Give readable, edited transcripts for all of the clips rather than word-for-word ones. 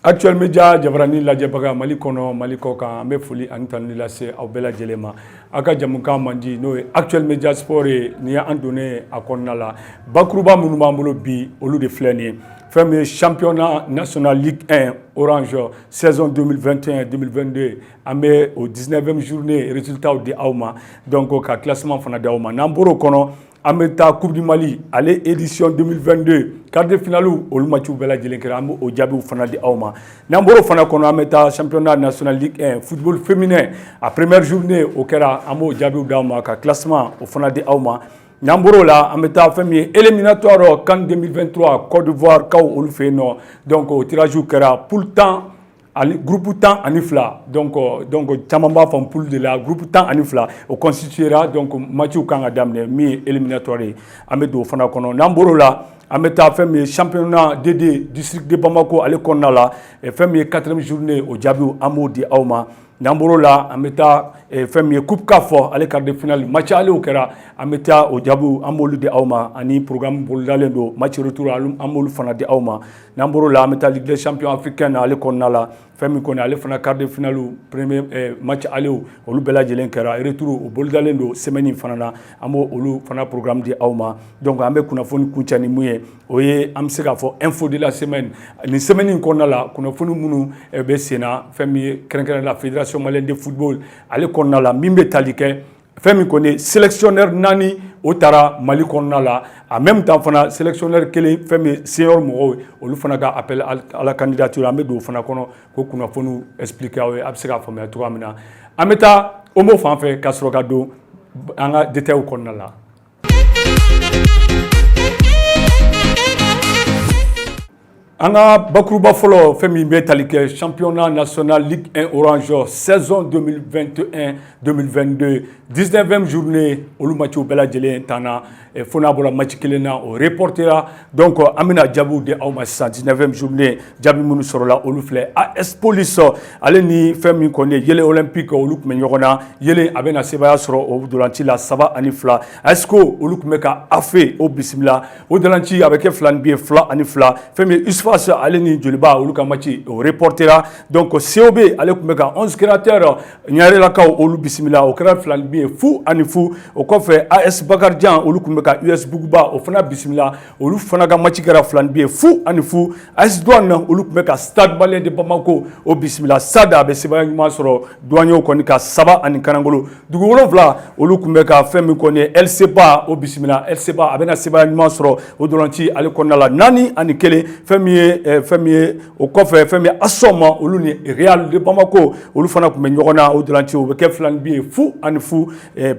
Actuel Média jabarani lajɛbaga Mali kɔnɔ Mali kɔ kan an bɛ foli ani tanu lase aw bɛɛ lajɛlen ma aw ka jamukan man di n'o ye Actuel Média Sport ye nin ye an donnen a kɔnɔna la bakuruba minnu b'an bolo bi olu de filɛ nin ye fɛn min ye championnat national Ligue 1 Orange saison 2021-2022 an bɛ o 19e journée résultat di aw ma donc ka classement fana di aw ma n'an bɔr'o kɔnɔ an bɛ taa Coupe du Mali ale édition 2022 quart de finale olu matchw bɛɛ lajɛlen kɛra an bɛ o jaabiw fana di aw ma n'an bɔr'o fana kɔnɔ an bɛ taa championnat national Ligue 1 football féminin a première journée o kɛra an b'o jaabiw d'aw ma ka classement o fana di aw ma n'an bɔr'o la an bɛ taa fɛn min ye éliminatoire CAN 2023 Côte d'Ivoire kaw olu fɛ yen nɔ donc o tirage kɛra poule 10 groupe 10 ani fila donc caman b'a fɔ poule de la groupe 10 ani fila o constituera donc matchw kan ka daminɛ min ye éliminatoire ye an bɛ don o fana kɔnɔ n'an bɔr'o la an bɛ taa fɛn min ye championnat DD district de Bamako ale kɔnɔna la fɛn min ye 4e journée o jaabiw an b'o di aw ma n'an bɔr'o la an bɛ taa fɛn min ye coupe CAF ale quart de finale match alew kɛra an bɛ taa o jaabiw an b'olu di aw ma ani programme bolodalen don match retour an b'olu fana di aw ma n'an bɔr'o la an bɛ taa Ligue des champions africaine ale kɔnɔna la fɛn min kɔni ale fana quart de finale premier match alew olu bɛɛ lajɛlen kɛra retour o bolodalen don semaine fana na an b'o olu fana programme di aw ma donc an bɛ kunnafoni kuncɛ ni mun ye o ye an bɛ se k'a fɔ info de la semaine nin semaine kɔnɔna la kunnafoni minnu bɛ sen na fɛn min ye kɛrɛnkɛrɛnnen la fédération malienne de football ale kɔnɔna la min bɛ tali kɛ fɛn min kɔni sélectionneur 4 o taara Mali kɔnɔna la en même temps fana sélectionneur kelen fɛn min senior mɔgɔw olu fana ka appel à la candidature an bɛ don o fana kɔnɔ ko kunnafoniw expliquer aw ye a bɛ se k'a faamuya cogoya min na an bɛ taa Omo fan fɛ ka sɔrɔ ka don an ka détails kɔnɔna la. An ka bakuruba fɔlɔ fɛn min bɛ tali kɛ championnat national Ligue 1 Orange saison 2021-2022 19e journée olu matchw bɛɛ lajɛlen tanna fo n'a bɔra match kelen na o reportera donc an bɛna jaabiw di aw ma sisan 19e journée jaabi minnu sɔrɔla olu filɛ AS Police ale ni fɛn min kɔni ye Yele Olympique olu tun bɛ ɲɔgɔn na Yele a bɛna sebaya sɔrɔ o dolanci la 3 ani 2 ASCO olu tun bɛ ka afe o bisimila o dolanci a bɛ kɛ 2 ani 2 fɛn min Usfas ale ni Joliba olu ka match o reportera donc COB ale tun bɛ ka 11 créateurs ɲarelakaw olu bisimila o kɛra 2 fu ani fu o kɔfɛ AS Bakarijan olu tun bɛ ka US Buguba o fana bisimila olu fana ka match kɛra 2 fu ani fu AS Douane olu tun bɛ ka Stade Malien de Bamako o bisimila Stade a bɛ sebaya ɲuman sɔrɔ douaniers kɔni ka 3 ani Kanangolo dugu 7 olu tun bɛ ka fɛn min kɔni ye LCBA o bisimila LCBA a bɛna sebaya ɲuman sɔrɔ o dolanci ale kɔnɔna la 4 ani 1 fɛn min ye o kɔfɛ fɛn min Asoma olu ni Real de Bamako olu fana tun bɛ ɲɔgɔn na o dolanci o bɛ kɛ 2 fu ani fu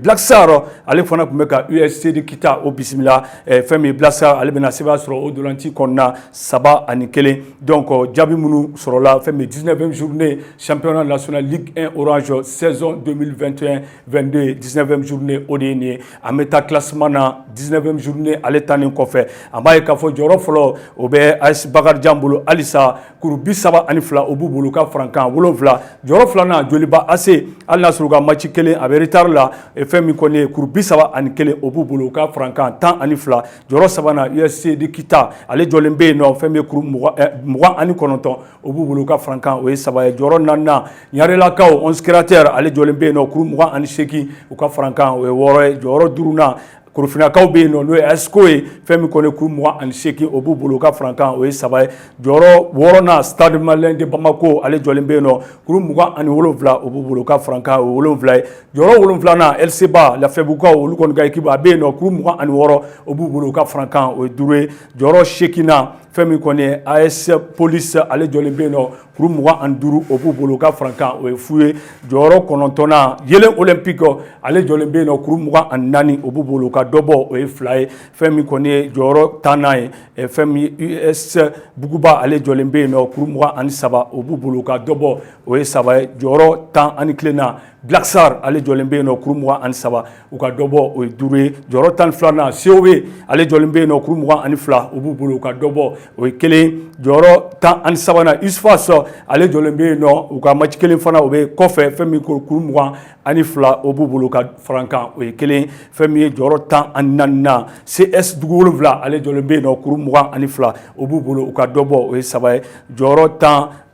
Black Star ale fana tun bɛ ka USC de Kita o bisimila fɛn min Black Star ale bɛna sebaya sɔrɔ o dolanci kɔnɔna 3 ani 1 donc jaabi minnu sɔrɔla fɛn min 19e journée championnat national Ligue 1 Orange saison 2021-22 19e journée o de ye nin ye an bɛ taa classement na 19e journée ale tannen kɔfɛ an b'a ye k'a fɔ jɔyɔrɔ fɔlɔ o bɛ AS Bakarijan bolo halisa kuru 32 o b'u bolo ka frankan 7 jɔyɔrɔ filanan Joliba AC hali n'a sɔrɔ u ka match kelen a bɛ retard la fɛn min kɔni ye kuru 31 o b'u bolo ka frankan 12 jɔyɔrɔ sabanan USC de Kita ale jɔlen bɛ yen nɔ fɛn min ye kuru 29 o b'u bolo ka frankan o ye 3 ye jɔyɔrɔ 4nan ɲarelakaw 11 créateurs ale jɔlen bɛ yen nɔ kuru 28 u ka frankan o ye 6 ye jɔyɔrɔ 5nan Korofinakaw bɛ yen nɔ n'o ye ASCO ye fɛn min kɔni kuru 28 o b'u bolo ka frankan o ye 3 ye jɔyɔrɔ 6nan Stade Malien de Bamako ale jɔlen bɛ yen nɔ kuru 27 o b'u bolo ka frankan o ye 7 ye jɔyɔrɔ 7nan LCBA Lafɛbukaw olu kɔni ka équipe a bɛ yen nɔ kuru 26 o b'u bolo ka frankan o ye 5 ye jɔyɔrɔ 8nan fɛn min kɔni ye AS Police ale jɔlen bɛ yen nɔ kuru 25 o b'u bolo ka frankan o ye fu ye jɔyɔrɔ 9nan Yele Olympique ale jɔlen bɛ yen nɔ kuru 24 o b'u bolo ka dɔ bɔ o ye 2 ye fɛn min kɔni ye jɔyɔrɔ 10nan ye fɛn min US Buguba ale jɔlen bɛ yen nɔ kuru 23 o b'u bolo ka dɔ bɔ o ye 3 ye jɔyɔrɔ 11 nan Black Star ale jɔlen bɛ yen nɔ kuru 23 u ka dɔ bɔ o ye 5 ye jɔyɔrɔ 12nan COB ale jɔlen bɛ yen nɔ kuru 22 o b'u bolo ka dɔ bɔ o ye 1 jɔyɔrɔ 13nan Usfas ale jɔlen bɛ yen nɔ u ka match kelen fana o bɛ kɔfɛ fɛn min kuru 22 o b'u bolo ka frankan o ye 1 fɛn min ye jɔyɔrɔ 14nan CS dugu 7 ale jɔlen bɛ yen nɔ kuru 22 o b'u bolo u ka dɔ bɔ o ye 3 ye jɔyɔrɔ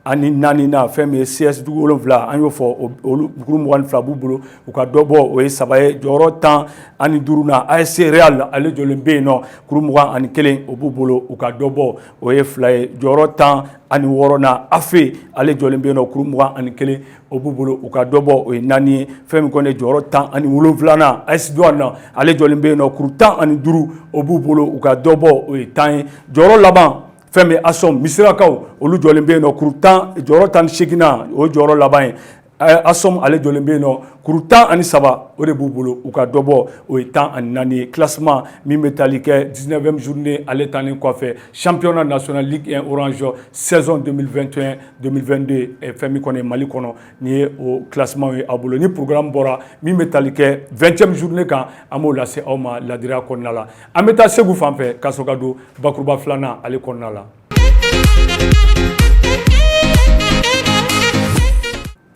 ani naani na fɛn min ye CS dugu 7 an y'o fɔ olu groupe 22 b'u bolo u ka dɔ bɔ o ye 3 ye jɔyɔrɔ 15 na ASC Real ale jɔlen bɛ yen nɔ groupe 21 o b'u bolo u ka dɔ bɔ o ye 2 ye jɔyɔrɔ 16 na AFE ale jɔlen bɛ yen nɔ groupe 21 o b'u bolo u ka dɔ bɔ o ye 4 ye fɛn min kɔni jɔyɔrɔ 17 na AS Douane ale jɔlen bɛ yen nɔ groupe 15 o b'u bolo u ka dɔ bɔ o ye 10 ye jɔyɔrɔ laban fɛn min ASOM Misirakaw olu jɔlen bɛ yen nɔ kuru 10 jɔyɔrɔ 18 na o jɔyɔrɔ laban ye ASOM ale jɔlen bɛ yen nɔ kuru 13 o de b'u bolo u ka dɔ bɔ o ye 14 ye classement min bɛ tali kɛ 19e journée ale taalen kɔfɛ championnat national Ligue 1 Orange saison 2021-2022 fɛn min kɔni Mali kɔnɔ ni ye o classement ye a bolo ni programme bɔra min bɛ tali kɛ 20e journée kan an b'o lase aw ma ladiriya kɔnɔna la an bɛ taa Segu fan fɛ ka sɔrɔ ka don bakuruba 2nan ale kɔnɔna la.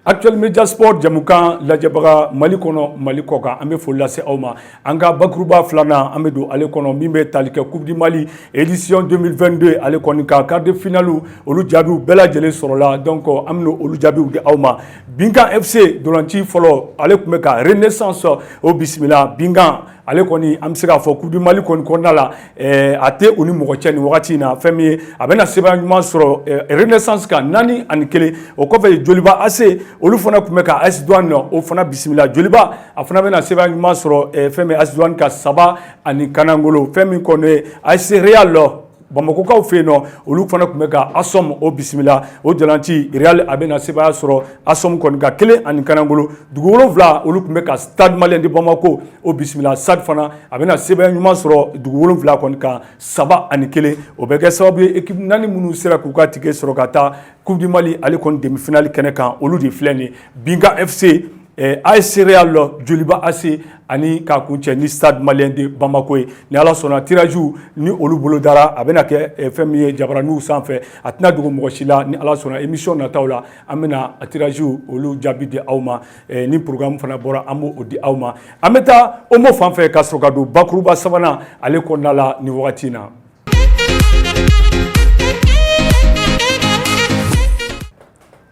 Actuel Media Sport jamukan lajɛbaga Mali kɔnɔ Mali kɔ kan an bɛ foli lase aw ma an ka bakuruba 2nan an bɛ don ale kɔnɔ min bɛ tali kɛ Coupe du Mali édition 2022 ale kɔni ka quart de finale olu jaabiw bɛɛ lajɛlen sɔrɔla donc an bɛ olu jaabiw di aw ma Binkan FC dolanci fɔlɔ ale tun bɛ ka Renaissance o bisimila Binkan ale kɔni an bɛ se k'a fɔ Coupe du Mali kɔni kɔnɔna la a tɛ u ni mɔgɔ cɛ nin wagati in na fɛn min ye a bɛna sɛbɛn ɲuman sɔrɔ Renaissance kan 4-1 o kɔfɛ Joliba AC olu fana tun bɛ ka AS Douane o fana bisimila Joliba a fana bɛna sɛbɛn ɲuman sɔrɔ fɛn min AS Douane ka 3 kanangolo fɛn min kɔni AS Real Bamakokaw fɛ yen nɔ olu fana tun bɛ ka ASOM o bisimila o jalanci Real a bɛna sebaya sɔrɔ ASOM kɔni ka 1 kanangolo dugu 7 olu tun bɛ ka Stade Malien de Bamako o bisimila SAD fana a bɛna sebaya ɲuman sɔrɔ dugu 7 kɔni ka 3-1 o bɛ kɛ sababu ye équipe 4 minnu sera k'u ka ticket sɔrɔ ka taa Coupe du Mali ale kɔni demi-finale kɛnɛ kan olu de filɛ nin ye Binkan FC AS Real Joliba AC ani ka kuncɛ ni Stade Malien de Bamako ye ni ala sɔnna tirage ni olu bolo dara a bɛna kɛ fɛn min ye jabaraniw sanfɛ a tɛna dogo mɔgɔ si la ni ala sɔnna émission nataw la an bɛna a tirage olu jaabi di aw ma ni programme fana bɔra an b'o di aw ma an bɛ taa Omo fan fɛ ka sɔrɔ ka don bakuruba 3nan ale kɔnɔna la ni wagati in na.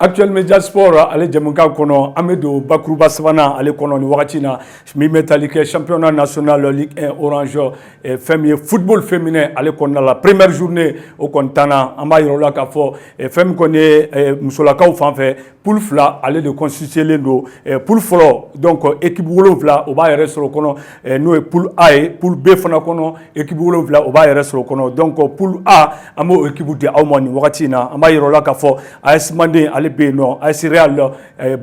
Actuel Media Sport ale jamukan kɔnɔ an bɛ don bakuruba 3nan ale kɔnɔ ni wagati in na min bɛ tali kɛ championnat national Ligue 1 Orange fɛn min ye football féminin ale kɔnɔna la première journée o kɔni tanna an b'a yir'aw la k'a fɔ fɛn min kɔni ye musolakaw fan fɛ poule 2 ale de constituélen don poule fɔlɔ donc équipe 7 o b'a yɛrɛ sɔrɔ o kɔnɔ n'o ye poule A ye poule B fana kɔnɔ équipe 7 o b'a yɛrɛ sɔrɔ o kɔnɔ donc poule A an b'o équipe di aw ma nin wagati in na an b'a yir'aw la k'a fɔ AS Manden ale bɛ yen nɔ AS Real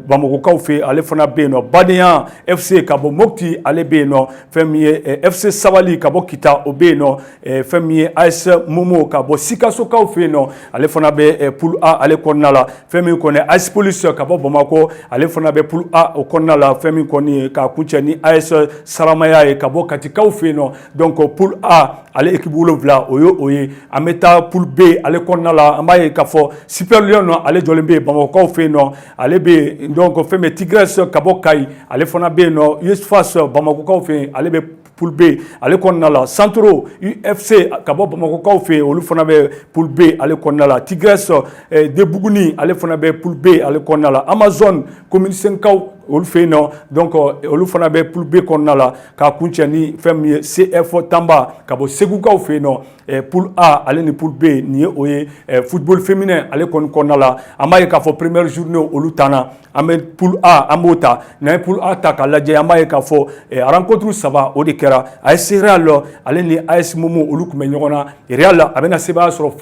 Bamakokaw fɛ ale fana bɛ yen nɔ Badenya FC ka bɔ Mopti ale bɛ yen nɔ fɛn min ye FC Sabali ka bɔ Kita o bɛ yen nɔ fɛn min ye AS Momo ka bɔ Sikasokaw fɛ yen nɔ ale fana bɛ poule A ale kɔnɔna la fɛn min kɔni AS Police ka bɔ Bamako ale fana bɛ poule A o kɔnɔna la fɛn min kɔni ka kuncɛ ni AS Saramaya ye ka bɔ Katikaw fɛ yen nɔ donc poule A ale équipe 7 o ye an bɛ taa poule B ale kɔnɔna la an b'a ye k'a fɔ Super Lion ale jɔlen bɛ Bamakokaw fɛ yen nɔ ale bɛ donc fɛn min Tigres ka bɔ Kayi ale fana bɛ yen nɔ USFAS Bamakokaw fɛ yen ale bɛ poule B ale kɔnɔna la Santoro UFC ka bɔ Bamakokaw fɛ yen olu fana bɛ poule B ale kɔnɔna la Tigres de Buguni ale fana bɛ poule B ale kɔnɔna la Amazon commune 5kaw olu fɛ yen nɔ donc olu fana bɛ poule B kɔnɔna la k'a kuncɛ ni fɛn min ye CF Tamba ka bɔ Segukaw fɛ yen nɔ poule A ale ni poule B nin ye o ye football féminin ale kɔni kɔnɔna la an b'a ye k'a fɔ première journée olu tanna an bɛ poule A an b'o ta n'an ye poule A ta k'a lajɛ an b'a ye k'a fɔ rencontre 3 o de kɛra AS Real ale ni AS Momo olu tun bɛ ɲɔgɔn na Real a bɛna sebaya sɔrɔ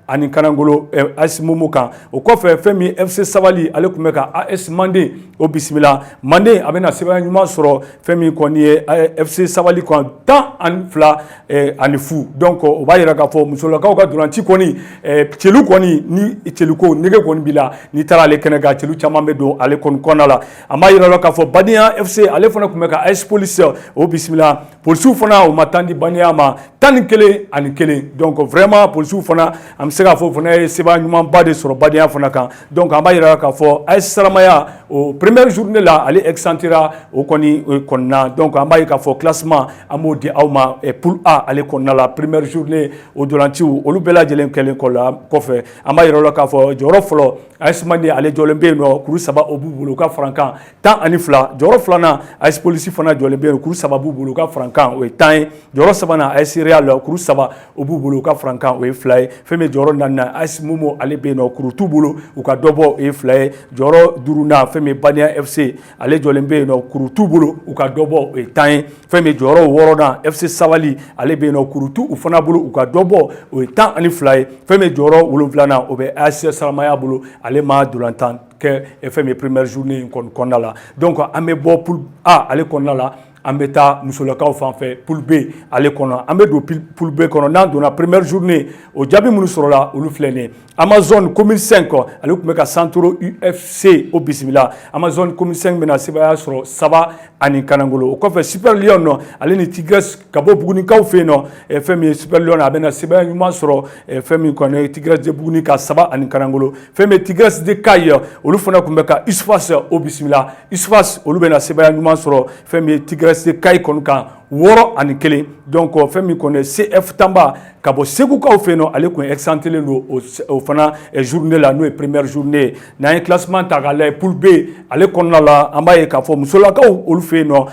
2 kanangolo AS Momo kan o kɔfɛ fɛn min FC Sabali ale tun bɛ ka AS Manden o bisimila Manden a bɛna sebaya ɲuman sɔrɔ fɛn min kɔni ye FC Sabali kan 12 ani fu donc o b'a yira k'a fɔ musolakaw ka dolanci kɔni cɛlu kɔni ni cɛluko nege kɔni b'i la n'i taara ale kɛnɛ kan cɛlu caman bɛ don ale kɔni kɔnɔna la an b'a yira la k'a fɔ Badenya FC ale fana tun bɛ ka AS Police o bisimila polisiw fana o ma tan di Badenya ma 11 donc vraiment polisiw fana an bɛ se k'a fɔ fana ye sebaya ɲumanba de sɔrɔ Badenya fana kan donc an b'a yira k'a fɔ AS Saramaya au première journée là ale excentrera au koni konna donc amba ka fo classement amodi awma poule A ale konna la première journée au dolanti olu bela jelen kelen ko la kofe amba yoro ka fo joro flo asmani ale jolembe no kuru saba obubulu ka frankan tan ani fla joro flana as police fana jolembe kuru saba bubulu ka frankan o tan joro saba na as real kuru saba obubulu ka frankan o fly feme joro nanna as mumo ale be no kuru tubulu u ka dobo e fly joro duruna feme bania FC ale jolembe no kuru tubulu u ka dobo e tan feme joro worona FC Savali ale be no kuru tu u fana bulu u ka dobo o tan ani fly feme joro woloflana o be as salamaya bulu ale ma dulantan que fait mes premières journées qu'on a là donc amé bo poule A ale konna la ambeta musolakaw fanfɛ poule B ale kɔnɔ an bɛ don poule B kɔnɔ n'an donna première journée o jaabi minnu sɔrɔla olu filɛ nin ye Amazon commune 5 ale tun bɛ ka Santoro UFC o bisimila Amazon commune 5 bɛna sebaya sɔrɔ 3 ani Kanangolo o kɔfɛ Super Lion ale ni Tigres ka bɔ Bugunikaw fɛ yen nɔ fɛn min ye Super Lion a bɛna sebaya ɲuman sɔrɔ fɛn min kɔni Tigres de Buguni ka 3 ani Kanangolo fɛn min Tigres de Kayi olu fana tun bɛ ka Isfas o bisimila Isfas olu bɛna sebaya ɲuman sɔrɔ fɛn min ye Tigres de Kayi kɔni kan 6 ani 1 donc fɛn min kɔni CF Tamba ka bɔ Segukaw fɛ yen nɔ ale tun exemptelen don o fana journée la n'o ye première journée n'an ye classement ta k'a lajɛ poule B ale kɔnɔna la an b'a ye k'a fɔ musolakaw olu fɛ yen nɔ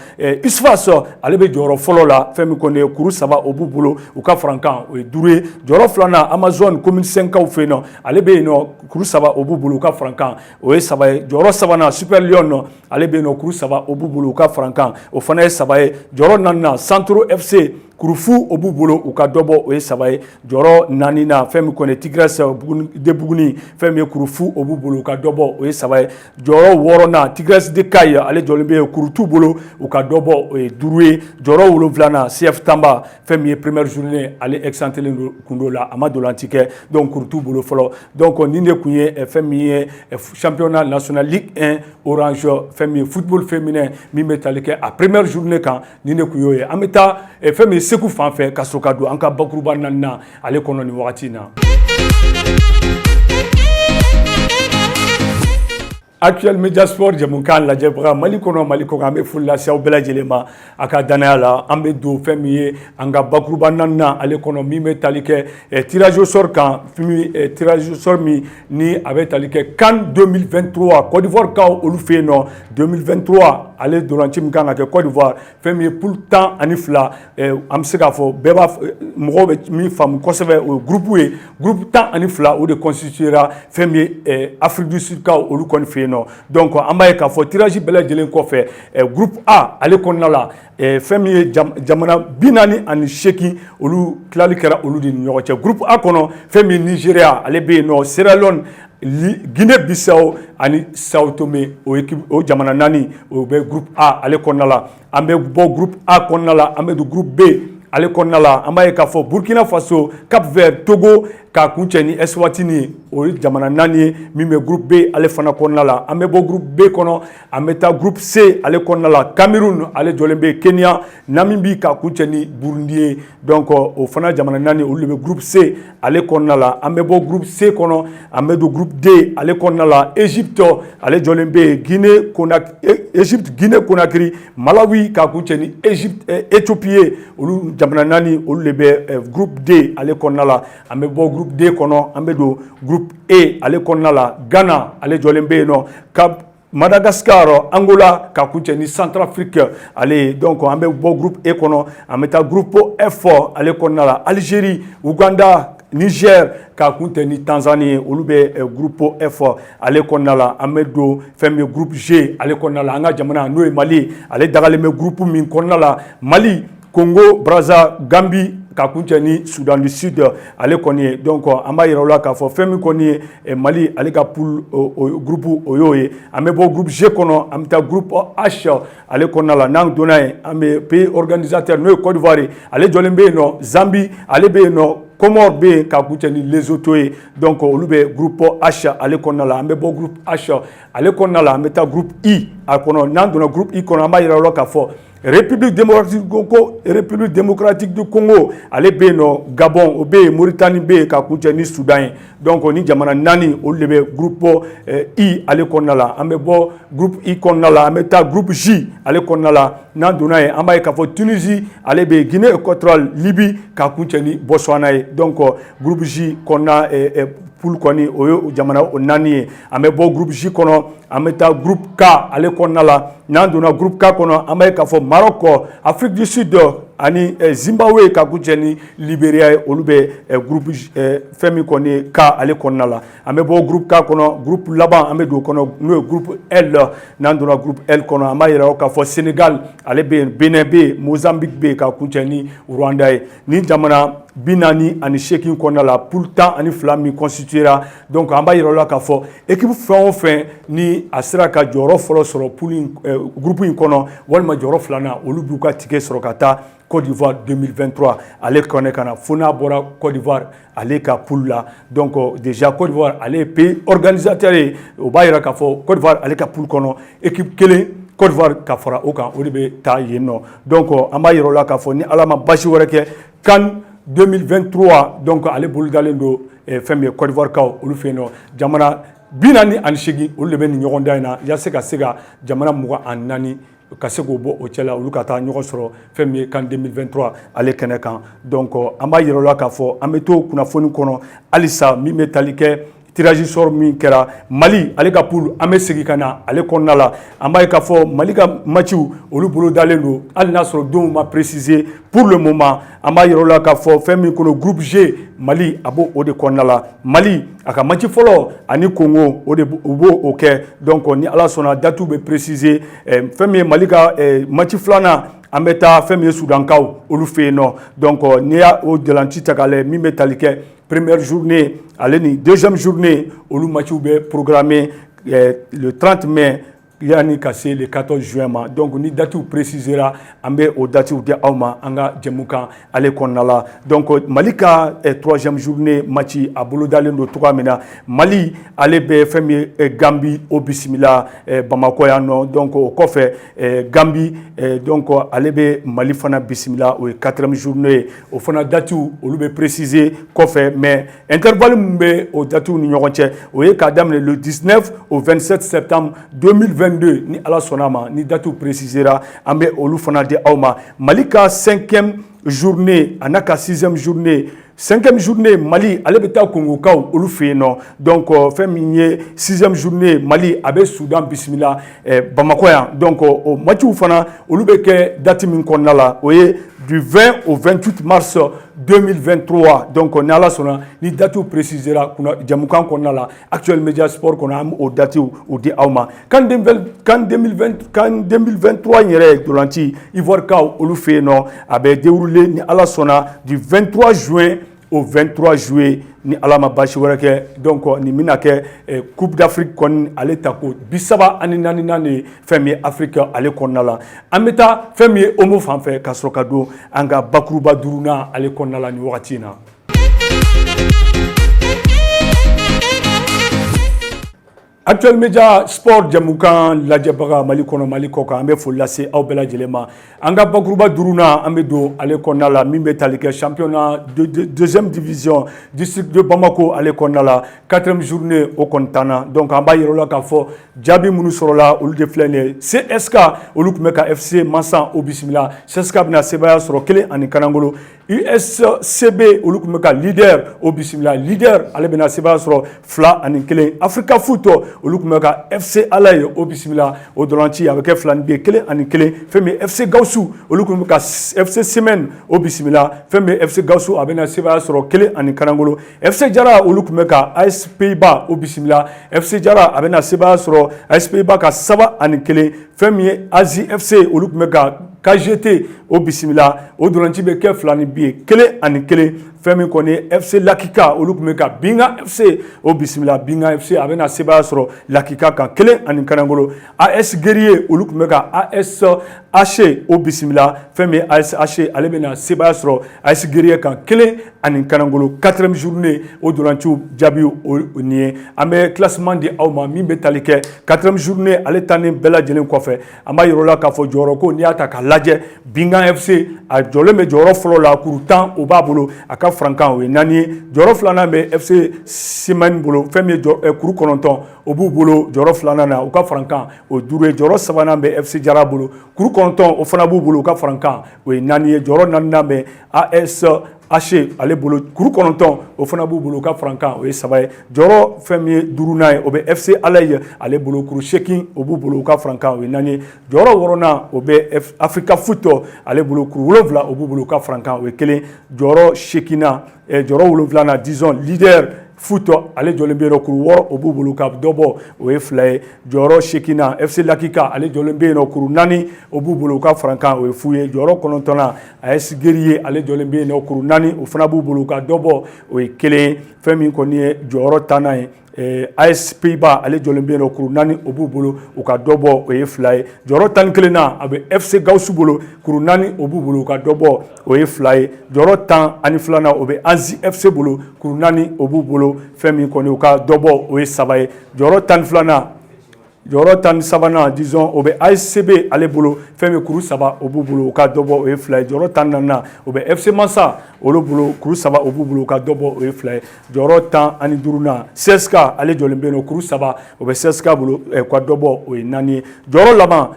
Isfas ale bɛ jɔyɔrɔ fɔlɔ la fɛn min kɔni kuru 3 o b'u bolo u ka farankan o ye 5 ye jɔyɔrɔ filanan Amazon commune 5 kaw fɛ yen nɔ ale bɛ yen nɔ kuru 3 o b'u bolo u ka farankan o ye 3 ye jɔyɔrɔ sabanan Super Lion ale bɛ yen nɔ kuru 3 o b'u bolo u ka farankan o fana ye 3 ye jɔyɔrɔ naaninan Santoro FC kurufu o b'u bolo u ka dɔbɔ o ye 3 ye jɔyɔrɔ naaninan fɛn min kɔni Tigres de Buguni fɛn min ye kurufu o b'u bolo u ka dɔbɔ o ye 3 ye jɔyɔrɔ 6nan Tigres de Kayi ale jɔlen bɛ kuru t'u bolo u ka dɔbɔ o ye 5 ye jɔyɔrɔ 7nan CF Tamba fɛn min ye première journée ale exemptelen kun do la a ma dolanci kɛ donc kuru t'u bolo fɔlɔ donc nin de kun ye fɛn min ye championnat national Ligue 1 Orange fɛn min ye football féminin min bɛ tali kɛ a première journée kan nin de kun y'o ye an bɛ taa fɛn min Segu fanfɛ ka so ka don an ka bakuruba naaninan ale kɔnɔ nin wagati na. Actuel Media Sport jamukan lajɛbaga Mali kɔnɔ Mali kɔ kan an bɛ foli lase aw bɛɛ lajɛlen ma a ka danaya la an bɛ don fɛn min ye an ka bakuruba naaninan ale kɔnɔ min bɛ tali kɛ tirage au sort kan tirage au sort min ni a bɛ tali kɛ CAN 2023 Côte d'Ivoire kaw olu fɛ yen nɔ 2023 ale dolanci min kan ka kɛ Côte d'Ivoire fɛn min ye poule 12 an bɛ se k'a fɔ bɛɛ b'a mɔgɔw bɛ min faamu kosɛbɛ o ye groupe ye groupe 12 o de constituera fɛn min ye Afrique du Sud kaw olu kɔni fɛ yen nɔ donc an b'a ye k'a fɔ tirage bɛɛ lajɛlen kɔfɛ groupe A ale kɔnɔna la fɛn min ye jamana 48 olu tilali kɛra olu de ni ɲɔgɔn cɛ groupe A kɔnɔ fɛn min ye Nigeria ale bɛ yen nɔ Sierra Leone Guinée Bissau ani Sao Tomé o jamana 4 o bɛ groupe A ale kɔnɔna la an bɛ bɔ groupe A kɔnɔna la an bɛ don groupe B ale kɔnɔna la an b'a ye k'a fɔ Burkina Faso Cap Vert Togo k'a kun cɛ ni Eswatini o ye jamana 4 ye min bɛ groupe B ale fana kɔnɔna la an bɛ bɔ groupe B kɔnɔ an bɛ taa groupe C ale kɔnɔna la Cameroun ale jɔlen bɛ Kenya Namibie k'a kun cɛ ni Burundi ye donc o fana jamana 4 olu de bɛ groupe C ale kɔnɔna la an bɛ bɔ groupe C kɔnɔ an bɛ don groupe D ale kɔnɔna la Égypte ale jɔlen bɛ Guinée Conakry Malawi k'a kun cɛ ni Éthiopie ye olu jamana 4 olu de bɛ groupe D ale kɔnɔna la an bɛ bɔ groupe D kɔnɔ an bɛ don groupe E ale kɔnɔna la Ghana ale jɔlen bɛ yen nɔ Madagascar Angola k'a kun cɛ ni Centrafrique ale donc an bɛ bɔ groupe E kɔnɔ an bɛ taa groupe F ale kɔnɔna la Algérie Ouganda Niger k'a kun tɛ ni Tanzanie olu bɛ groupe F ale kɔnɔna la an bɛ don fɛn min ye groupe G ale kɔnɔna la an ka jamana n'o ye Mali ale dagalen bɛ groupe min kɔnɔna la Mali Congo Brazza Gambie k'a kun cɛ ni Soudan du Sud ale kɔni ye donc an b'a yira u la k'a fɔ fɛn min kɔni ye Mali ale ka poule groupe o y'o ye an bɛ bɔ groupe G kɔnɔ an bɛ taa groupe H ale kɔnɔna la n'an donna yen an bɛ pays organisateur n'o ye Côte d'Ivoire ye ale jɔlen bɛ yen nɔ Zambie ale bɛ yen nɔ Comores bɛ yen k'a kun cɛ ni Lesotho ye donc olu bɛ groupe H ale kɔnɔna la an bɛ bɔ groupe H ale kɔnɔna la an bɛ taa groupe I a kɔnɔ n'an donna groupe I kɔnɔ an b'a yira u la k'a fɔ République démocratique du Congo ale bɛ yen nɔ Gabon o bɛ yen Mauritanie bɛ yen ka kuncɛ ni Soudan ye donc ni jamana 4 olu de bɛ groupe I ale kɔnɔna la an bɛ bɔ groupe I kɔnɔna la an bɛ taa groupe J ale kɔnɔna la n'an donna yen an b'a ye k'a fɔ Tunisie ale bɛ yen Guinée équatoriale Libye ka kuncɛ ni Botswana ye donc groupe J kɔnɔna poule kɔni o ye jamana o 4 ye an bɛ bɔ groupe J kɔnɔ an bɛ taa groupe K ale kɔnɔna la n'an donna groupe K kɔnɔ an b'a ye k'a fɔ Maroc Afrique du Sud ani Zimbabwe ka kuncɛ ni Libéria ye olu bɛ groupe fɛn min kɔni K ale kɔnɔna la an bɛ bɔ groupe K kɔnɔ groupe laban an bɛ don kɔnɔ n'o ye groupe L n'an donna groupe L kɔnɔ an b'a yira k'a fɔ Sénégal ale bɛ yen Benin bɛ yen Mozambique bɛ yen ka kuncɛ ni Rwanda ye ni jamana 48 kɔnɔna la poule 12 min constituera donc an b'a yira la k'a fɔ équipe fɛn o fɛn ni a sera ka jɔyɔrɔ fɔlɔ sɔrɔ poule groupe in kɔnɔ walima jɔyɔrɔ filanan olu b'u ka ticket sɔrɔ ka taa Côte d'Ivoire 2023 ale kɔnɛ ka na fo n'a bɔra Côte d'Ivoire ale ka poule la donc déjà Côte d'Ivoire ale ye pays organisateur ye o b'a yira k'a fɔ Côte d'Ivoire ale ka poule kɔnɔ équipe kelen Côte d'Ivoire ka fara o kan o de bɛ taa yen nɔ donc an b'a yira o la k'a fɔ ni Ala ma basi wɛrɛ kɛ CAN 2023 donc ale bolo dalen don fɛn min ye Côte d'Ivoire kaw olu fɛ yen nɔ jamana 48 olu de bɛ nin ɲɔgɔn dan in na yaasa ka se ka jamana 24 ka se k'o bɔ o cɛ la olu ka taa ɲɔgɔn sɔrɔ fɛn min ye CAN 2023 ale kɛnɛ kan donc an b'a yira o la k'a fɔ an bɛ to kunnafoni kɔnɔ halisa min bɛ tali kɛ tirage sort min kɛra Mali ale ka poule an bɛ segin ka na ale kɔnɔna la an b'a ye k'a fɔ Mali ka matchiw olu bolo dalen don hali n'a sɔrɔ donw ma préciser pour le moment an b'a yira o la k'a fɔ fɛn min kɔnɔ groupe G Mali a b'o de kɔnɔna la Mali a ka match fɔlɔ ani Congo o b'o kɛ donc ni Ala sɔnna date bɛ préciser fɛn min ye Mali ka match filanan an bɛ taa fɛn min ye Sudankaw olu fɛ yen nɔ donc n'i y'a o dolanci ta k'a lajɛ min bɛ tali kɛ première journée ale ni deuxième journée olu matchiw bɛ programmé le 30 mai yani ka se le 14 juin ma donc ni date précisera an bɛ o date di aw ma an ka jɛmukan ale kɔnɔna la donc Mali ka troisième journée match a bolo dalen don cogoya min na Mali ale bɛ fɛn min ye Gambie o bisimila Bamako yan nɔ donc o kɔfɛ Gambie donc ale bɛ Mali fana bisimila o ye 4e journée o fana date olu bɛ préciser kɔfɛ mais intervalle min bɛ o date ni ɲɔgɔn cɛ o ye k'a daminɛ le 19 au 27 septembre 2022 ni Ala sɔnna ma ni date précisera an bɛ olu fana di aw ma Mali ka 5e journée a n'a ka 6e journée 5e journée Mali ale bɛ taa Congokaw olu fɛ yen nɔ donc fɛn min ye 6e journée Mali a bɛ Soudan bisimila Bamako yan donc o matchiw fana olu bɛ kɛ date min kɔnɔna la o ye du 20 au 28 mars 2023 donc ni Ala sɔnna ni date précisera jamukan kɔnɔna la Actuel Media Sport kɔnɔ an o date o di aw ma CAN 2023 yɛrɛ dolanci Ivoire kaw olu fɛ yen nɔ a bɛ dérouler ni Ala sɔnna du 23 juin au 23 juillet ni Ala ma basi wɛrɛ kɛ donc nin bɛna kɛ Coupe d'Afrique kɔni ale ta ko 34 de fɛn min ye Afrique ale kɔnɔna la an bɛ taa fɛn min ye Omo fan fɛ ka sɔrɔ ka don an ka bakuruba 5nan ale kɔnɔna la nin wagati in na. Actuel Media Sport jamukan lajɛbaga Mali kɔnɔ Mali kɔ kan an bɛ foli lase aw bɛɛ lajɛlen ma an ka bakuruba 5nan an bɛ don ale kɔnɔna la min bɛ tali kɛ championnat deuxième division district de Bamako ale kɔnɔna la 4e journée o kɔni tanna donc an b'a yira o la k'a fɔ jaabi minnu sɔrɔla olu de filɛ nin ye CSK olu tun bɛ ka FC Mansan o bisimila CSK bɛna sebaya sɔrɔ 1 ani Kanangolo USCB olu tun bɛ ka leader o bisimila leader ale bɛna sebaya sɔrɔ 2 ani 1 Africa Foot olu tun bɛ ka FC Alaye o bisimila o dolanci a bɛ kɛ 2 bi 1 ani 1 fɛn min FC Gawusu olu tun bɛ ka FC Semaine o bisimila fɛn min FC Gawusu a bɛna sebaya sɔrɔ 1 ani Kanangolo FC Jara olu tun bɛ ka AS Pays-Bas o bisimila FC Jara a bɛna sebaya sɔrɔ AS Pays-Bas ka 3 ani 1 fɛn min ye Azi FC olu tun bɛ ka KGT o bisimila o dolanci bɛ kɛ 2 bi 1 ani 1 fɛn min kɔni FC Lakika olu tun bɛ ka Binga FC o bisimila Binga FC a bɛna sebaya sɔrɔ Lakika kan 1-0 AS Guerrier olu tun bɛ ka AS Haché o bisimila fɛn min AS Haché ale bɛna sebaya sɔrɔ AS Guerrier kan 1-0 4e journée o dolanciw jaabi o ni ye an bɛ classement di aw ma min bɛ tali kɛ 4e journée ale tanen bɛɛ lajɛlen kɔfɛ an b'a yir'aw la k'a fɔ jɔyɔrɔ ko n'i y'a ta k'a lajɛ Binga FC a jɔlen bɛ jɔyɔrɔ fɔlɔ la kuru 10 o b'a bolo a ka frankan o ye 4 ye jɔyɔrɔ filanan bɛ FC Simani bolo fɛn min ye kuru 9 o b'u bolo jɔyɔrɔ filanan na u ka frankan o 5 ye jɔyɔrɔ sabanan bɛ FC Jara bolo kuru 9 o fana b'u bolo u ka frankan o ye 4 ye jɔyɔrɔ 4nan bɛ AS Haché ale bolo kuru 9 o fana b'u bolo u ka frankan o ye 3 ye jɔyɔrɔ fɛn min ye 5nan ye o bɛ FC Alaye ale bolo kuru 8 o b'u bolo u ka frankan o ye 4 ye jɔyɔrɔ 6nan o bɛ Africa Foot ale bolo kuru 7 o b'u bolo u ka frankan o ye 1 jɔyɔrɔ 8nan jɔyɔrɔ 7nan disons leader Foot ale jɔlen bɛ yen kuru 6 o b'u bolo ka dɔ bɔ o ye 2 ye jɔyɔrɔ 8nan FC Lakika ale jɔlen bɛ yen kuru 4 o b'u bolo u ka frankan o ye 0 ye jɔyɔrɔ 9nan AS Guerrier ale jɔlen bɛ yen kuru 4 o fana b'u bolo ka dɔ bɔ o ye 1 ye fɛn min kɔni ye jɔyɔrɔ 10nan ye AS Pays-Bas ale jɔlen bɛ yen kuru 4 o b'u bolo u ka dɔ bɔ o ye 2 ye jɔyɔrɔ 11nan a bɛ FC Gawusu bolo kuru 4 o b'u bolo u ka dɔ bɔ o ye 2 ye jɔyɔrɔ 12nan o bɛ Anzi FC bolo kuru 4 o b'u bolo fɛn min kɔni u ka dɔ bɔ o ye 3 ye jɔyɔrɔ 12nan jɔyɔrɔ 13nan disons o bɛ ASCB ale bolo fɛn min kuru 3 o b'u bolo u ka dɔ bɔ o ye 2 ye jɔyɔrɔ 14nan o bɛ FC Mansa olu bolo kuru 3 o b'u bolo u ka dɔ bɔ o ye 2 ye jɔyɔrɔ 15nan CSKA ale jɔlen bɛ yen kuru 3 o bɛ CSKA bolo ka dɔ bɔ o ye 4 ye jɔyɔrɔ laban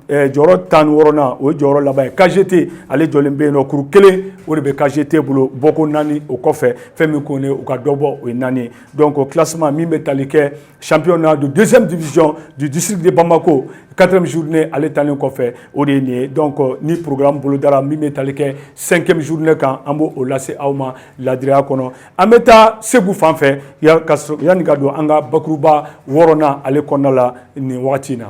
jɔyɔrɔ 16nan o ye jɔyɔrɔ laban ye KGT ale jɔlen bɛ yen kuru 1 o de bɛ KGT bolo bɔko 4 o kɔfɛ fɛn min kɔni u ka dɔ bɔ o ye 4 ye donc o classement min bɛ tali kɛ championnat de 2e division du district de Bamako 4e journée ale talen kɔfɛ o de ye nin ye donc ni programme bolo dara min bɛ tali kɛ 5e journée kan an b'o lase aw ma ladiriya kɔnɔ an bɛ taa Segu fan fɛ yanni ka don an ka bakuruba 6nan ale kɔnɔna la nin wagati in na.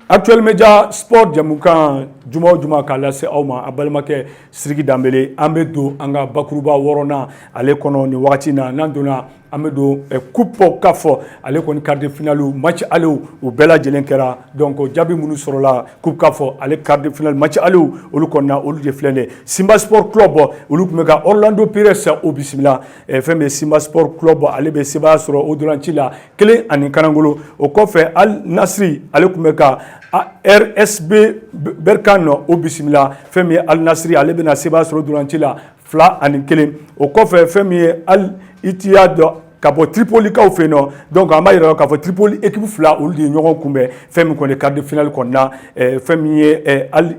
Actuel Media Sport jamukan juma o juma k'a lase aw ma a balimakɛ Sidiki Danbele an bɛ don an ka bakuruba 6nan ale kɔnɔ nin wagati in na n'an donna an bɛ don coupe CAF ale kɔni quart de finale match alew u bɛɛ lajɛlen kɛra donc jaabi minnu sɔrɔla coupe CAF ale quart de finale match alew olu kɔnɔna olu de filɛ nin ye Simba Sport Club olu tun bɛ ka Orlando Pirates o bisimila fɛn min ye Simba Sport Club ale bɛ sebaya sɔrɔ o dolanci la 1-0 o kɔfɛ Al Nasri ale tun bɛ ka RSB Berkane o bisimila fɛn min ye Al Nasri ale bɛna sebaya sɔrɔ dolanci la 2-1 o kɔfɛ fɛn min ye Al Ittihad ka bɔ Tripolikaw fɛ yen nɔ donc an b'a yira k'a fɔ Tripoli équipe 2 olu de ye ɲɔgɔn kunbɛn fɛn min kɔni quart de finale kɔnɔna fɛn min ye Al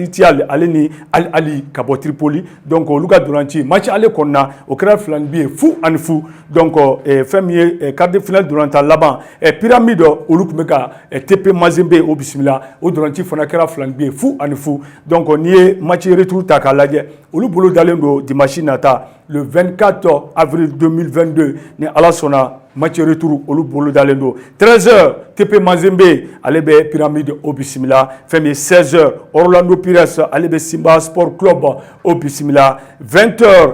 Ittihad ale ni Al Ali ka bɔ Tripoli donc olu ka dolanci match ale kɔnɔna o kɛra 2 ye fu ani fu donc fɛn min ye quart de finale dolanta laban Pyramide olu tun bɛ ka TP Mazembe o bisimila o dolanci fana kɛra 2 ye fu ani fu donc n'i ye match retour ta k'a lajɛ olu bolo dalen don dimanche nata le 24 avril 2022 ni ala sɔnna match retour olu bolo dalen don 13h TP Mazembe ale bɛ Pyramide o bisimila fɛn min 16h Orlando Pirates ale bɛ Simba Sport Club o bisimila 20h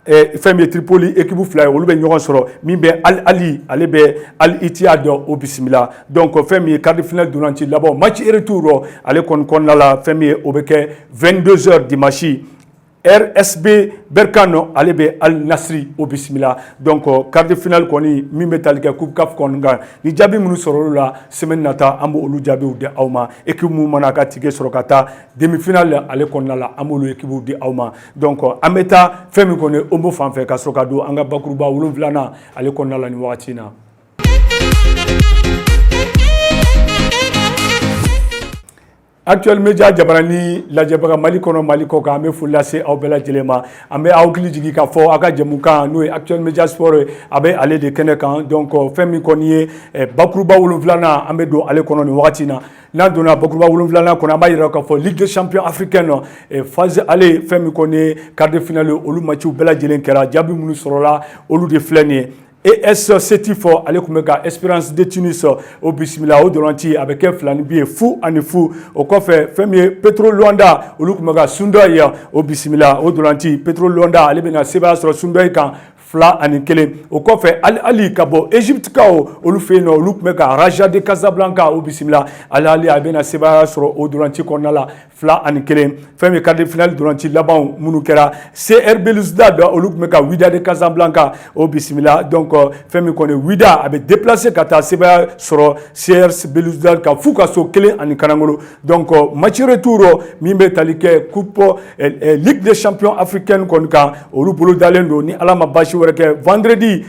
fɛn min ye Tripoli équipe 2 ye olu bɛ ɲɔgɔn sɔrɔ min bɛ Al Ali ale bɛ Al Ittihad o bisimila donc fɛn min ye quart de finale dolanci laban match retour ale kɔnɔna la fɛn min ye o bɛ kɛ 22h dimanche RSB Berkane ale bɛ Al Nasri o bisimila donc quart de finale kɔni min bɛ tali kɛ coupe CAF kɔni kan ni jaabi minnu sɔrɔla la semaine nata an b'olu jaabiw di aw ma équipe minnu mana ka tige sɔrɔ ka taa demi finale ale kɔnɔna la an b'olu équipew di aw ma donc an bɛ taa fɛn min kɔni o fan fɛ ka sɔrɔ ka don an ka bakuruba 7nan ale kɔnɔna la nin wagati in na. Actuel Media jabarani lajɛbaga Mali kɔnɔ Mali kɔ kan an bɛ foli lase aw bɛɛ lajɛlen ma an bɛ aw hakili jigin k'a fɔ aw ka jɛmukan n'o ye Actuel Media Sport a bɛ ale de kɛnɛ kan donc fɛn min kɔni ye bakuruba 7nan an bɛ don ale kɔnɔ nin wagati in na n'an donna bakuruba 7nan kɔnɔ an b'a yira k'a fɔ Ligue des Champions africaine phase ale fɛn min kɔni ye quart de finale olu matchw bɛɛ lajɛlen kɛra jaabi minnu sɔrɔla olu de filɛ nin ye AS Setifo ale kun bɛ ka Espérance de Tunis o bisimila o dolanci a bɛ kɛ filani bi ye fu ani fu o kɔfɛ fɛn min ye Petro Luanda olu kun bɛ ka Sundoy o bisimila o dolanci Petro Luanda ale bɛna sebaya sɔrɔ Sundoy kan 2-1 o kɔfɛ Ali ka bɔ Egypte kaw olu fɛ yen nɔ olu kun bɛ ka Raja de Casablanca o bisimila Ali a bɛna sebaya sɔrɔ o dolanci kɔnɔna la 2-1 fɛn min quart de finale dolanci laban minnu kɛra CR Belouizdad olu kun bɛ ka Wydad de Casablanca o bisimila donc fɛn min kɔni Wydad a bɛ déplacer ka taa sebaya sɔrɔ CR Belouizdad ka fu ka so 1-0 donc match retour min bɛ tali kɛ coupe Ligue des champions africaine kɔni kan olu bolo dalen don ni Ala ma basi vendredi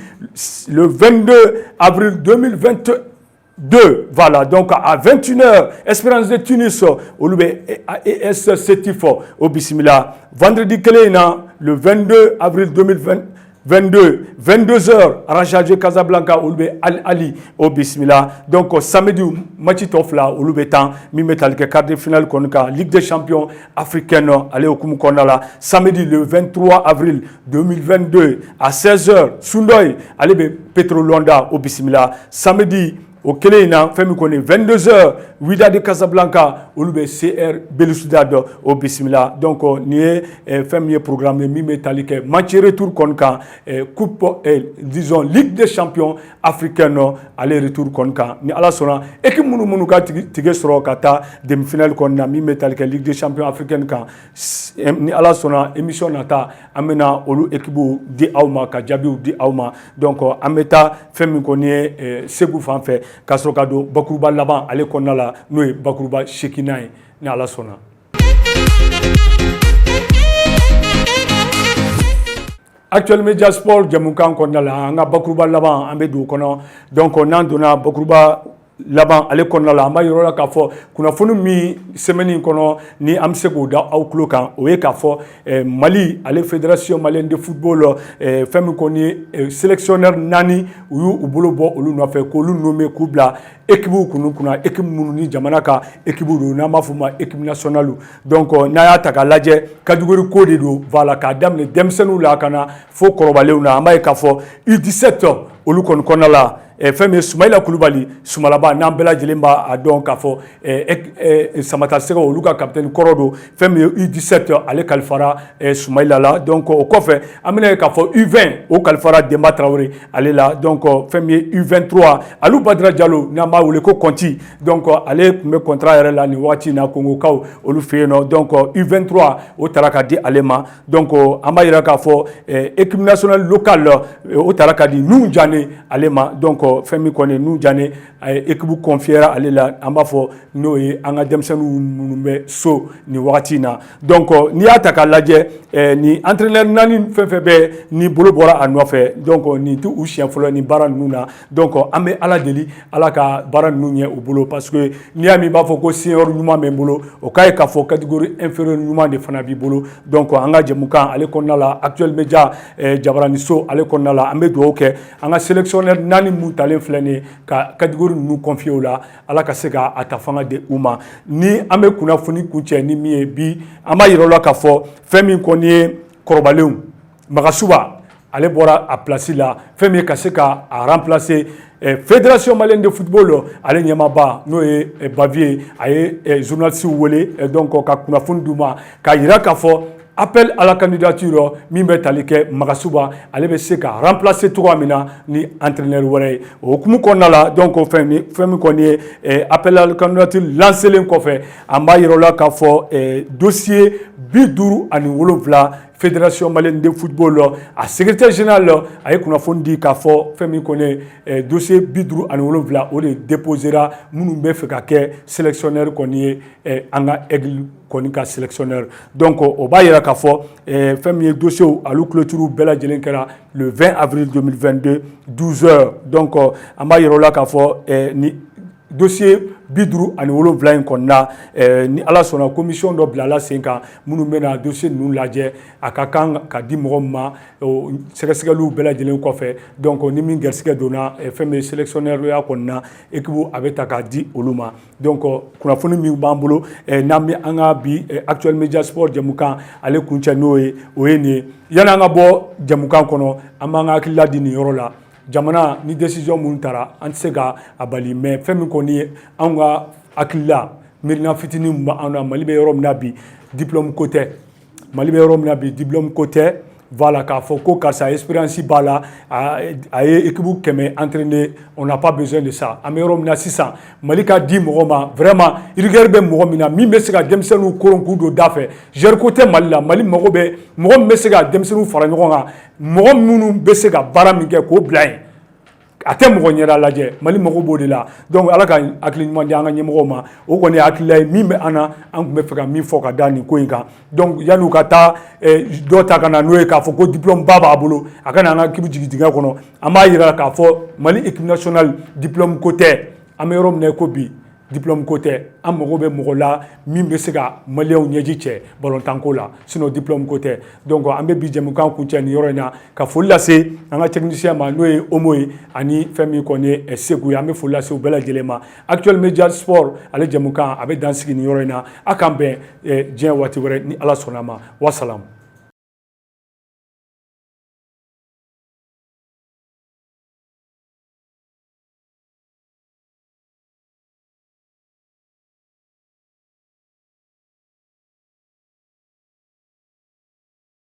le 22 avril 2022 voilà donc à 21h Espérance de Tunis olu bɛ AS Setifo au bisimila vendredi le 22 avril 2022 22h Raja de Casablanca olu bɛ Ali au bisimila donc samedi match tɔ fila olu bɛ tan min bɛ tali kɛ quart de finale kɔni kan Ligue des champions africaine ale hukumu kɔnɔna la samedi le 23 avril 2022 à 16h Sundoy ale bɛ Petro Luanda au bisimila samedi o kelen in na fɛn min kɔni 22h Wydad de Casablanca olu bɛ CR Belouizdad o bisimila donc nin ye fɛn min ye programme min bɛ tali kɛ match retour kɔni kan coupe disons Ligue des champions africaine ale retour kɔni kan ni Ala sɔnna équipe minnu ka tige sɔrɔ ka taa demi-finale kɔni na min bɛ tali kɛ Ligue des champions africaine kan ni Ala sɔnna émission nata an bɛna olu équipe di aw ma ka jaabiw di aw ma donc an bɛ taa fɛn min kɔni ye Segu fan fɛ ka sɔrɔ ka don bakuruba laban ale kɔnɔna la n'o ye bakuruba 8nan ye ni Ala sɔnna. Actuel Media Sport jamukan kɔnɔna la an ka bakuruba laban an bɛ don o kɔnɔ donc n'an donna bakuruba laban ale kɔnɔna la an b'a yɔrɔ la k'a fɔ kunnafoni min semaine in kɔnɔ ni an bɛ se k'o da aw tulo kan o ye k'a fɔ Mali ale fédération malienne de football fɛn min kɔni ye sélectionneur 4 u y'u bolo bɔ olu nɔfɛ k'olu nommé k'u bila équipe kunna équipe minnu ni jamana ka équipe don n'an b'a fɔ ma équipe nationale donc n'a y'a ta k'a lajɛ catégorie ko de don voilà k'a daminɛ denmisɛnninw la ka na fo kɔrɔbalenw na an b'a ye k'a fɔ U17 olu kɔni kɔnɔna la fɛn min ye Soumaïla Koulibaly Soumalaba n'an bɛɛ lajɛlen b'a dɔn k'a fɔ Samata Sega olu ka capitaine kɔrɔ don fɛn min ye U17 ale kalifara Soumaïla la donc o kɔfɛ an bɛna ye k'a fɔ U20 o kalifara Demba Traoré ale la donc fɛn min ye U23 Alou Badara Diallo n'an b'a wele ko Konti donc ale tun bɛ contrat yɛrɛ la nin waati in na Kongokaw olu fɛ yen nɔ donc U23 o taara ka di ale ma donc an b'a yira k'a fɔ équipe nationale locale o taara ka di Nuhu Jane ale ma donc fɛn min kɔni Nuhu Jane a ye équipe confiera ale la an b'a fɔ n'o ye an ka denmisɛnninw minnu bɛ so nin wagati in na donc n'i y'a ta k'a lajɛ ni entraîneur 4 fɛn fɛn bɛ ni bolo bɔra a nɔfɛ donc nin tɛ u siɲɛ fɔlɔ nin baara ninnu na donc an bɛ Ala deli Ala ka baara ninnu ɲɛ u bolo parce que n'i y'a min b'a fɔ ko senior ɲuman bɛ n bolo o k'a ye k'a fɔ catégorie inférieure ɲuman de fana b'i bolo donc an ka jɛmukan ale kɔnɔna la Actuel Media Jabarani So ale kɔnɔna la an bɛ dugawu kɛ an ka sélectionneur 4 mun talen filɛ nin ye ka catégorie ninnu confier o la Ala ka se ka a ta fanga di u ma ni an bɛ kunnafoni kuncɛ ni min ye bi an b'a yira o la k'a fɔ fɛn min kɔni ye kɔrɔbalenw Magasuba ale bɔra a place la fɛn min ye ka se ka a remplacer fédération malienne de football ale ɲɛmaaba n'o ye Bavier a ye journaliste wele donc ka kunnafoni d'u ma k'a yira k'a fɔ appel à la candidature min bɛ tali kɛ Magasuba ale bɛ se ka remplacer cogoya min na ni entraîneur wɛrɛ ye o hukumu kɔnɔna la donc fɛn min kɔni ye appel à la candidature lancelen kɔfɛ an b'a yira o la k'a fɔ dossier 57 fédération malienne de football a secrétaire général a ye kunnafoni di k'a fɔ fɛn min kɔni ye dossier 57 o de déposera minnu bɛ fɛ ka kɛ sélectionneur kɔni ye an ka aigle kɔni ka sélectionneur donc o b'a yira k'a fɔ fɛn min ye dossier olu clôture bɛɛ lajɛlen kɛra le 20 avril 2022 12h donc an b'a yira o la k'a fɔ ni dossier 57 in kɔnɔna ni Ala sɔnna commission dɔ bilala sen kan minnu bɛna dossier ninnu lajɛ a ka kan ka di mɔgɔ min ma sɛgɛsɛgɛliw bɛɛ lajɛlen kɔfɛ donc ni min gɛrisigɛ donna fɛn min ye sélectionneur ya kɔnɔna équipe a bɛ ta k'a di olu ma donc kunnafoni min b'an bolo n'an bɛ an ka bi Actuel Media Sport jamukan ale kuncɛ n'o ye o ye nin ye yanni an ka bɔ jamukan kɔnɔ an b'an ka hakilila di nin yɔrɔ la jamana ni décision mun tara an tɛ se ka a bali mais fɛn min kɔni ye anw ka hakili la miirina fitinin min b'an na Mali bɛ yɔrɔ min na bi diplôme ko tɛ Mali bɛ yɔrɔ min na bi diplôme ko tɛ voilà k'a fɔ ko karisa expérience b'a la a ye équipe kɛmɛ entraîner on n'a pas besoin de ça an bɛ yɔrɔ min na sisan Mali ka di mɔgɔ ma vraiment rigueur bɛ mɔgɔ min na min bɛ se ka denmisɛnninw koron k'u don da fɛ joueur ko tɛ Mali la Mali mago bɛ mɔgɔ min bɛ se ka denmisɛnninw fara ɲɔgɔn kan mɔgɔ minnu bɛ se ka baara min kɛ k'o bila yen a tɛ mɔgɔ ɲɛda lajɛ Mali mago b'o de la donc ala ka hakili ɲuman di an ka ɲɛmɔgɔw ma o kɔni ye hakilila ye min bɛ an na an tun bɛ fɛ ka min fɔ ka da nin ko in kan donc yan'u ka taa dɔ ta ka na n'o ye k'a fɔ ko diplôme ba b'a bolo a ka na an ka équipe jigin dingɛ kɔnɔ an b'a yira k'a fɔ Mali équipe nationale diplôme ko tɛ an bɛ yɔrɔ min na ko bi diplôme ko tɛ an mago bɛ mɔgɔ la min bɛ se ka maliyɛnw ɲɛji cɛ balontanko la sinon diplôme ko tɛ donc an bɛ bi jɛmukan kuncɛ nin yɔrɔ in na ka foli lase an ka technicien ma n'o ye Omo ye ani fɛn min kɔni ye Seku ye an bɛ foli lase u bɛɛ lajɛlen ma Actuel Media Sport ale jɛmukan a bɛ dan sigi nin yɔrɔ in na a k'an bɛn diɲɛ waati wɛrɛ ni Ala sɔnn'a ma wasalamu